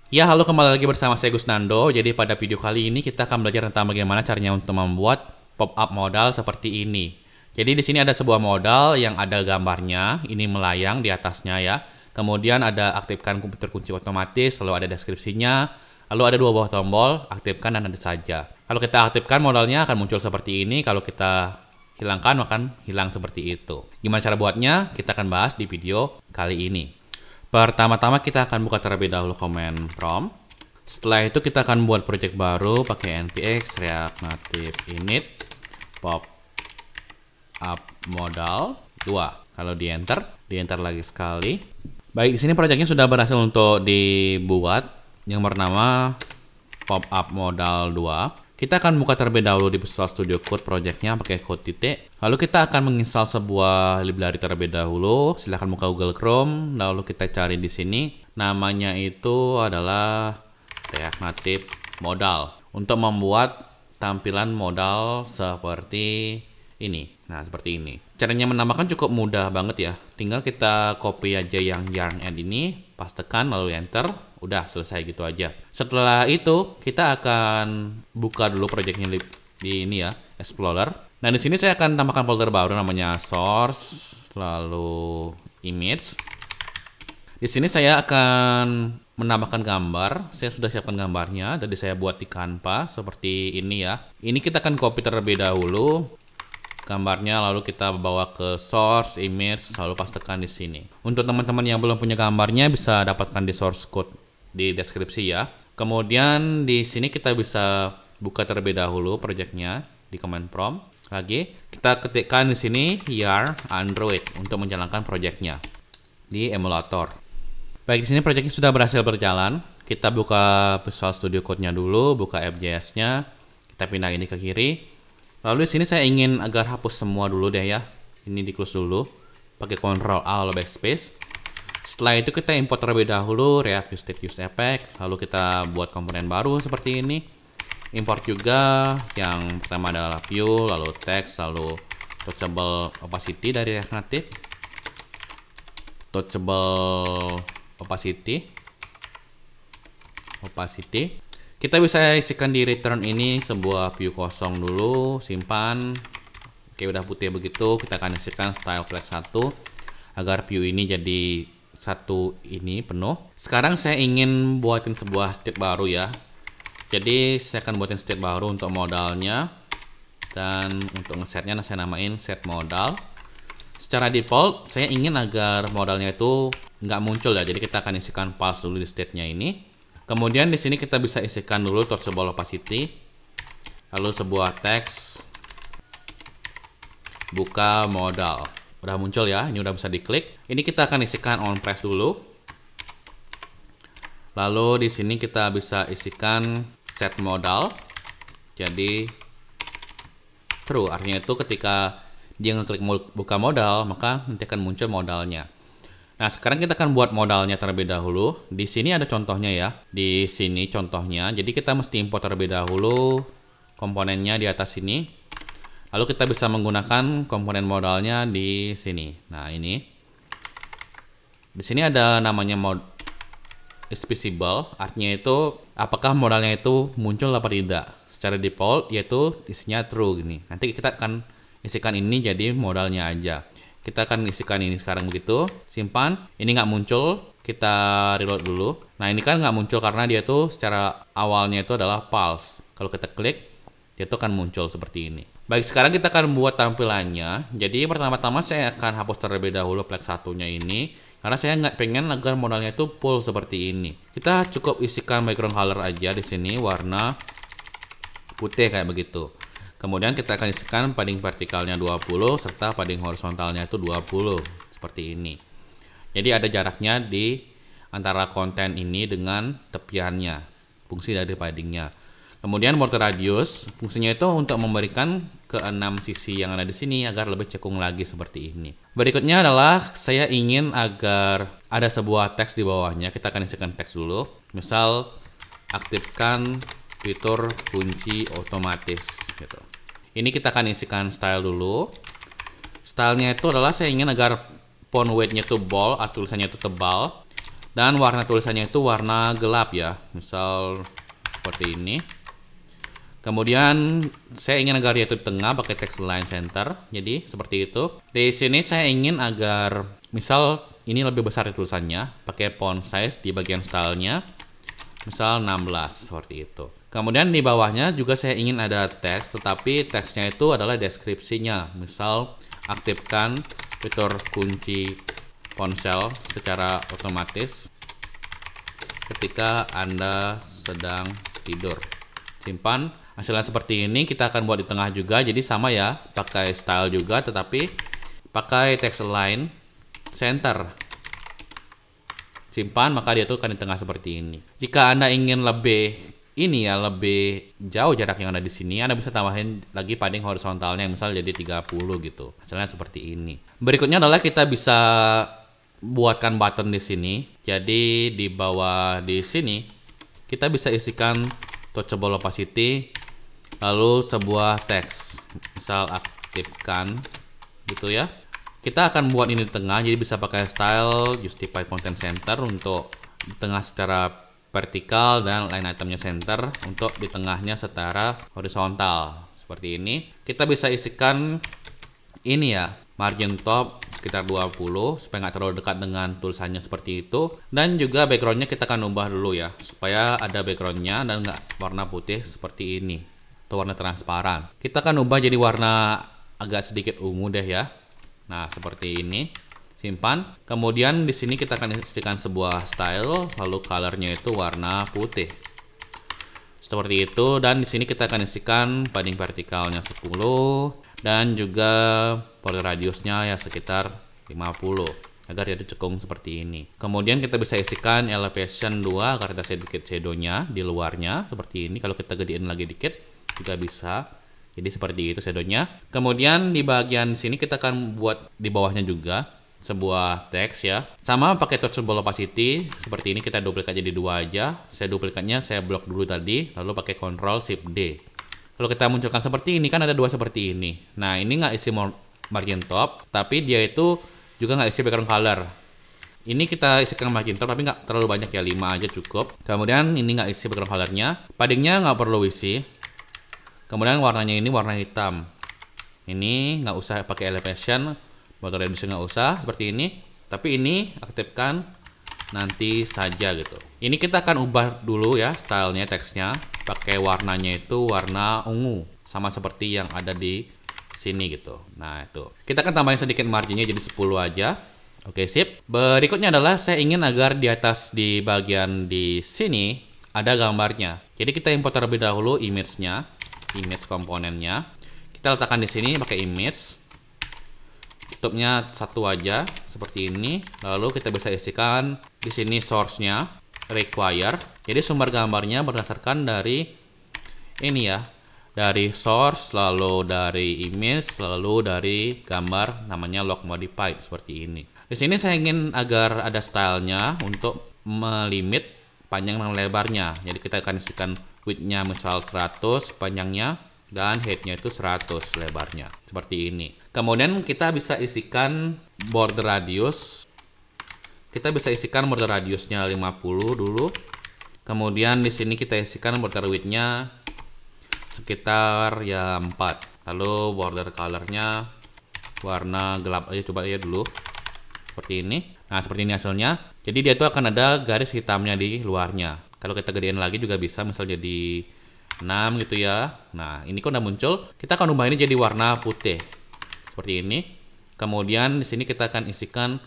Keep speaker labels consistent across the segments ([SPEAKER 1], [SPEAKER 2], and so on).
[SPEAKER 1] Ya, halo, kembali lagi bersama saya Gusnando. Jadi pada video kali ini kita akan belajar tentang bagaimana caranya untuk membuat pop-up modal seperti ini. Jadi di sini ada sebuah modal yang ada gambarnya, ini melayang di atasnya ya. Kemudian ada aktifkan komputer kunci otomatis, lalu ada deskripsinya, lalu ada dua buah tombol, aktifkan dan ada saja. Kalau kita aktifkan modalnya akan muncul seperti ini, kalau kita hilangkan akan hilang seperti itu. Gimana cara buatnya? Kita akan bahas di video kali ini. Pertama-tama kita akan buka terlebih dahulu command prompt. Setelah itu kita akan buat project baru pakai npx react native init pop up modal 2. Kalau di enter lagi sekali. Baik, di sini projectnya sudah berhasil untuk dibuat yang bernama pop up modal 2. Kita akan buka terlebih dahulu di Visual Studio Code projectnya pakai code titik. Lalu kita akan menginstal sebuah library terlebih dahulu. Silahkan buka Google Chrome. Lalu kita cari di sini. Namanya itu adalah React Native Modal. Untuk membuat tampilan modal seperti ini. Nah, seperti ini. Caranya menambahkan cukup mudah banget ya. Tinggal kita copy aja yang yarn add ini, pastekan lalu enter. Udah selesai gitu aja. Setelah itu kita akan buka dulu projectnya di ini ya, Explorer. Nah, di sini saya akan tambahkan folder baru namanya source, lalu image. Di sini saya akan menambahkan gambar. Saya sudah siapkan gambarnya, jadi saya buat di Canva seperti ini ya. Ini kita akan copy terlebih dahulu gambarnya, lalu kita bawa ke source image, lalu pastekan di sini. Untuk teman-teman yang belum punya gambarnya bisa dapatkan di source code di deskripsi ya. Kemudian di sini kita bisa buka terlebih dahulu projectnya di command prompt. Lagi kita ketikkan di sini yarn Android untuk menjalankan projectnya di emulator. Baik, di sini projectnya sudah berhasil berjalan. Kita buka Visual Studio Code-nya dulu, buka FJS-nya. Kita pindah ini ke kiri. Lalu di sini saya ingin agar hapus semua dulu deh ya. Ini di close dulu. Pakai Ctrl A lalu backspace. Setelah itu kita import terlebih dahulu React Use Effect, lalu kita buat komponen baru seperti ini. Import juga yang pertama adalah view, lalu text, lalu touchable opacity dari React Native. Touchable opacity. Kita bisa isikan di return ini sebuah view kosong dulu, simpan. Oke, udah putih begitu, kita akan isikan style flag 1 agar view ini jadi satu ini penuh. Sekarang saya ingin buatin sebuah state baru ya. Jadi saya akan buatin state baru untuk modalnya. Dan untuk ngesetnya saya namain set modal. Secara default saya ingin agar modalnya itu nggak muncul ya. Jadi kita akan isikan false dulu di state-nya ini. Kemudian di sini kita bisa isikan dulu touchable opacity. Lalu sebuah teks buka modal. Udah muncul ya, ini udah bisa diklik. Ini kita akan isikan on press dulu. Lalu di sini kita bisa isikan set modal. Jadi true, artinya itu ketika dia ngeklik buka modal, maka nanti akan muncul modalnya. Nah, sekarang kita akan buat modalnya terlebih dahulu. Di sini ada contohnya ya. Di sini contohnya. Jadi kita mesti import terlebih dahulu komponennya di atas sini. Lalu kita bisa menggunakan komponen modalnya di sini. Nah, ini. Di sini ada namanya mod is visible, artinya itu apakah modalnya itu muncul apa tidak. Secara default yaitu isinya true gini. Nanti kita akan isikan ini jadi modalnya aja. Kita akan isikan ini sekarang begitu. Simpan. Ini nggak muncul. Kita reload dulu. Nah, ini kan nggak muncul karena dia tuh secara awalnya itu adalah false. Kalau kita klik, dia tuh akan muncul seperti ini. Baik, sekarang kita akan buat tampilannya. Jadi pertama-tama saya akan hapus terlebih dahulu flag satunya ini. Karena saya nggak pengen agar modalnya itu full seperti ini. Kita cukup isikan background color aja di sini. Warna putih kayak begitu. Kemudian kita akan isikan padding vertikalnya 20. Serta padding horizontalnya itu 20. Seperti ini. Jadi ada jaraknya di antara konten ini dengan tepiannya. Fungsi dari paddingnya. Kemudian border radius, fungsinya itu untuk memberikan ke 6 sisi yang ada di sini agar lebih cekung lagi seperti ini. Berikutnya adalah saya ingin agar ada sebuah teks di bawahnya. Kita akan isikan teks dulu. Misal aktifkan fitur kunci otomatis gitu. Ini kita akan isikan style dulu. Stylenya itu adalah saya ingin agar font weight-nya itu bold, tulisannya itu tebal. Dan warna tulisannya itu warna gelap ya, misal seperti ini. Kemudian saya ingin agar dia itu di tengah pakai text align center. Jadi seperti itu. Di sini saya ingin agar misal ini lebih besar tulisannya, pakai font size di bagian stylenya, misal 16 seperti itu. Kemudian di bawahnya juga saya ingin ada teks, tetapi teksnya itu adalah deskripsinya. Misal aktifkan fitur kunci ponsel secara otomatis ketika Anda sedang tidur. Simpan. Hasilnya seperti ini. Kita akan buat di tengah juga. Jadi sama ya, pakai style juga, tetapi pakai text align center. Simpan, maka dia tuh akan di tengah seperti ini. Jika Anda ingin lebih lebih jauh jarak yang ada di sini, Anda bisa tambahin lagi padding horizontalnya, misal jadi 30 gitu. Hasilnya seperti ini. Berikutnya adalah kita bisa buatkan button di sini. Jadi di bawah di sini kita bisa isikan touchable opacity, lalu sebuah teks, misal aktifkan gitu ya. Kita akan buat ini di tengah, jadi bisa pakai style justify content center untuk di tengah secara vertikal dan line itemnya center untuk di tengahnya secara horizontal seperti ini. Kita bisa isikan ini ya, margin top sekitar 20 supaya nggak terlalu dekat dengan tulisannya seperti itu. Dan juga backgroundnya kita akan ubah dulu ya, supaya ada backgroundnya dan nggak warna putih seperti ini atau warna transparan. Kita akan ubah jadi warna agak sedikit ungu deh ya. Nah seperti ini. Simpan. Kemudian di sini kita akan isikan sebuah style, lalu colornya itu warna putih. Seperti itu. Dan di sini kita akan isikan padding vertikalnya 10 dan juga border radiusnya ya sekitar 50 agar dia cekung seperti ini. Kemudian kita bisa isikan elevation 2 agar ada sedikit shadownya di luarnya seperti ini. Kalau kita gedein lagi dikit juga bisa. Jadi seperti itu shadownya. Kemudian di bagian sini kita akan buat di bawahnya juga sebuah teks ya, sama pakai touchable opacity seperti ini. Kita duplikat jadi 2 aja. Saya duplikatnya saya blok dulu tadi, lalu pakai Ctrl Shift D. Kalau kita munculkan seperti ini kan ada 2 seperti ini. Nah ini nggak isi margin top, tapi dia itu juga nggak isi background color. Ini kita isikan margin top tapi nggak terlalu banyak ya, 5 aja cukup. Kemudian ini nggak isi background colornya, paddingnya nggak perlu isi. Kemudian warnanya ini warna hitam. Ini nggak usah pakai elevation, border radius nggak usah seperti ini, tapi ini aktifkan nanti saja gitu. Ini kita akan ubah dulu ya stylenya, teksnya pakai warnanya itu warna ungu sama seperti yang ada di sini gitu. Nah itu kita akan tambahin sedikit marginnya jadi 10 aja. Oke sip. Berikutnya adalah saya ingin agar di atas di bagian di sini ada gambarnya. Jadi kita import terlebih dahulu image-nya, image komponennya. Kita letakkan di sini pakai image. Tutupnya 1 aja seperti ini. Lalu kita bisa isikan di sini source-nya require. Jadi sumber gambarnya berdasarkan dari ini ya, dari source, lalu dari image, lalu dari gambar namanya log modified seperti ini. Di sini saya ingin agar ada stylenya untuk melimit panjang dan lebarnya. Jadi kita akan isikan width-nya misal 100 panjangnya dan height-nya itu 100 lebarnya seperti ini. Kemudian kita bisa isikan border radius. Kita bisa isikan border radiusnya 50 dulu. Kemudian di sini kita isikan border width-nya sekitar ya 4. Lalu border color-nya warna gelap aja coba ya dulu. Seperti ini. Nah, seperti ini hasilnya. Jadi dia itu akan ada garis hitamnya di luarnya. Kalau kita gedein lagi juga bisa, misal jadi 6 gitu ya. Nah, ini kan udah muncul. Kita akan ubah ini jadi warna putih. Seperti ini. Kemudian di sini kita akan isikan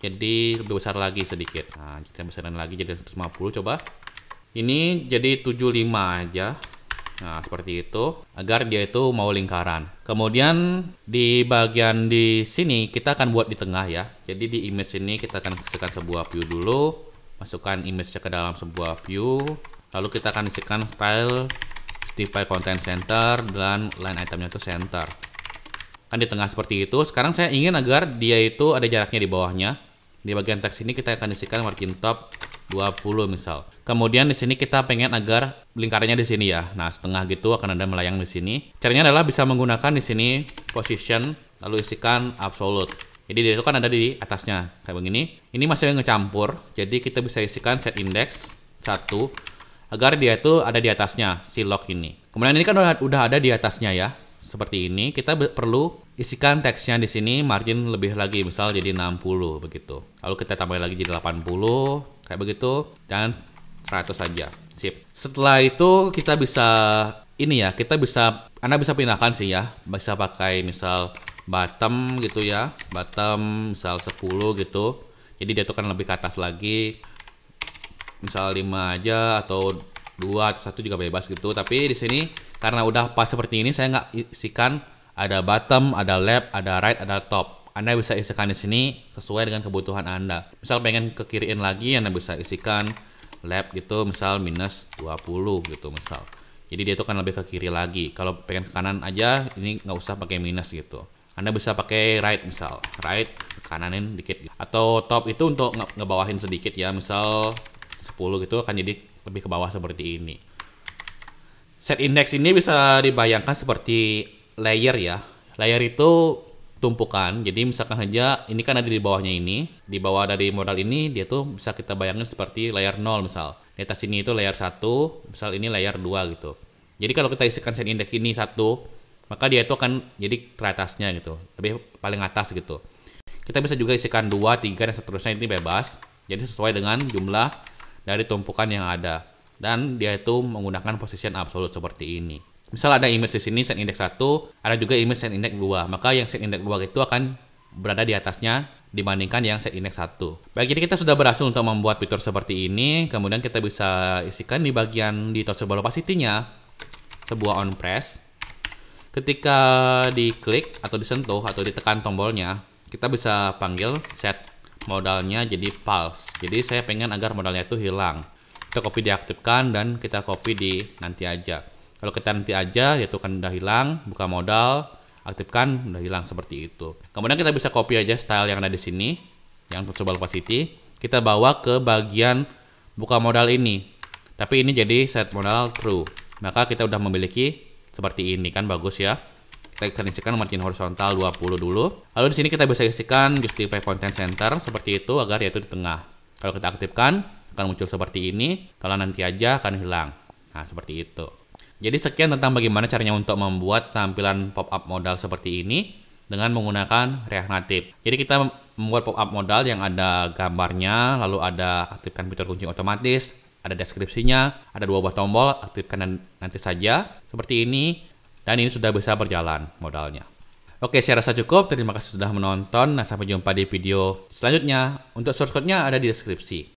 [SPEAKER 1] jadi lebih besar lagi sedikit. Nah, kita besarin lagi jadi 150 coba. Ini jadi 75 aja. Nah, seperti itu agar dia itu mau lingkaran. Kemudian di bagian di sini kita akan buat di tengah ya. Jadi di image ini kita akan isikan sebuah view dulu. Masukkan image-nya ke dalam sebuah view. Lalu kita akan isikan style justify content center dan line itemnya itu center. Kan di tengah seperti itu. Sekarang saya ingin agar dia itu ada jaraknya di bawahnya. Di bagian teks ini kita akan isikan margin top 20 misal. Kemudian di sini kita pengen agar lingkarannya di sini ya. Nah, setengah gitu akan ada melayang di sini. Caranya adalah bisa menggunakan di sini position lalu isikan absolute. Jadi dia itu kan ada di atasnya kayak begini. Ini masih ngecampur, jadi kita bisa isikan set index 1 agar dia itu ada di atasnya si log ini. Kemudian ini kan udah ada di atasnya ya. Seperti ini, kita perlu isikan teksnya di sini margin lebih lagi, misal jadi 60 begitu. Lalu kita tambahin lagi jadi 80 kayak begitu dan 100 saja. Sip. Setelah itu kita bisa ini ya, Anda bisa pindahkan sih ya. Bisa pakai misal bottom gitu ya. Bottom misal 10 gitu. Jadi dia tuh kan lebih ke atas lagi. Misal 5 aja atau 2 atau 1 juga bebas gitu. Tapi di sini karena udah pas seperti ini, saya nggak isikan ada bottom, ada left, ada right, ada top. Anda bisa isikan di sini sesuai dengan kebutuhan Anda. Misal pengen ke kiriin lagi, Anda bisa isikan left gitu, misal minus 20 gitu misal. Jadi dia itu kan lebih ke kiri lagi. Kalau pengen ke kanan aja, ini nggak usah pakai minus gitu. Anda bisa pakai right misal, right kananin dikit. Atau top itu untuk ngebawahin sedikit ya, misal 10 gitu kan jadi lebih ke bawah seperti ini. Set index ini bisa dibayangkan seperti layer ya. Layer itu tumpukan. Jadi misalkan aja ini kan ada di bawahnya ini. Di bawah dari modal ini dia tuh bisa kita bayangin seperti layer 0 misal. Di atas ini itu layer 1, misal ini layer 2 gitu. Jadi kalau kita isikan set index ini 1, maka dia itu akan jadi ke atasnya gitu. Lebih paling atas gitu. Kita bisa juga isikan 2, 3 dan seterusnya, ini bebas. Jadi sesuai dengan jumlah dari tumpukan yang ada. Dan dia itu menggunakan position absolute seperti ini. Misal ada image di sini set index 1, ada juga image set index 2. Maka yang set index 2 itu akan berada di atasnya dibandingkan yang set index 1. Baik, jadi kita sudah berhasil untuk membuat fitur seperti ini. Kemudian kita bisa isikan di bagian di touchable opacity-nya sebuah on press. Ketika diklik atau disentuh atau ditekan tombolnya, kita bisa panggil set modalnya jadi pulse. Jadi saya pengen agar modalnya itu hilang. Kita copy diaktifkan dan kita copy di nanti aja. Kalau kita nanti aja, yaitu kan udah hilang, buka modal, aktifkan, udah hilang seperti itu. Kemudian kita bisa copy aja style yang ada di sini, yang touchable opacity. Kita bawa ke bagian buka modal ini. Tapi ini jadi set modal true. Maka kita udah memiliki seperti ini kan, bagus ya. Kita akan isikan margin horizontal 20 dulu. Lalu di sini kita bisa isikan justify content center seperti itu agar yaitu di tengah. Kalau kita aktifkan akan muncul seperti ini, kalau nanti aja akan hilang. Nah, seperti itu. Jadi sekian tentang bagaimana caranya untuk membuat tampilan pop-up modal seperti ini dengan menggunakan React Native. Jadi kita membuat pop-up modal yang ada gambarnya, lalu ada aktifkan fitur kunci otomatis, ada deskripsinya, ada 2 buah tombol, aktifkan nanti saja, seperti ini, dan ini sudah bisa berjalan modalnya. Oke, saya rasa cukup. Terima kasih sudah menonton. Nah, sampai jumpa di video selanjutnya. Untuk source code-nya ada di deskripsi.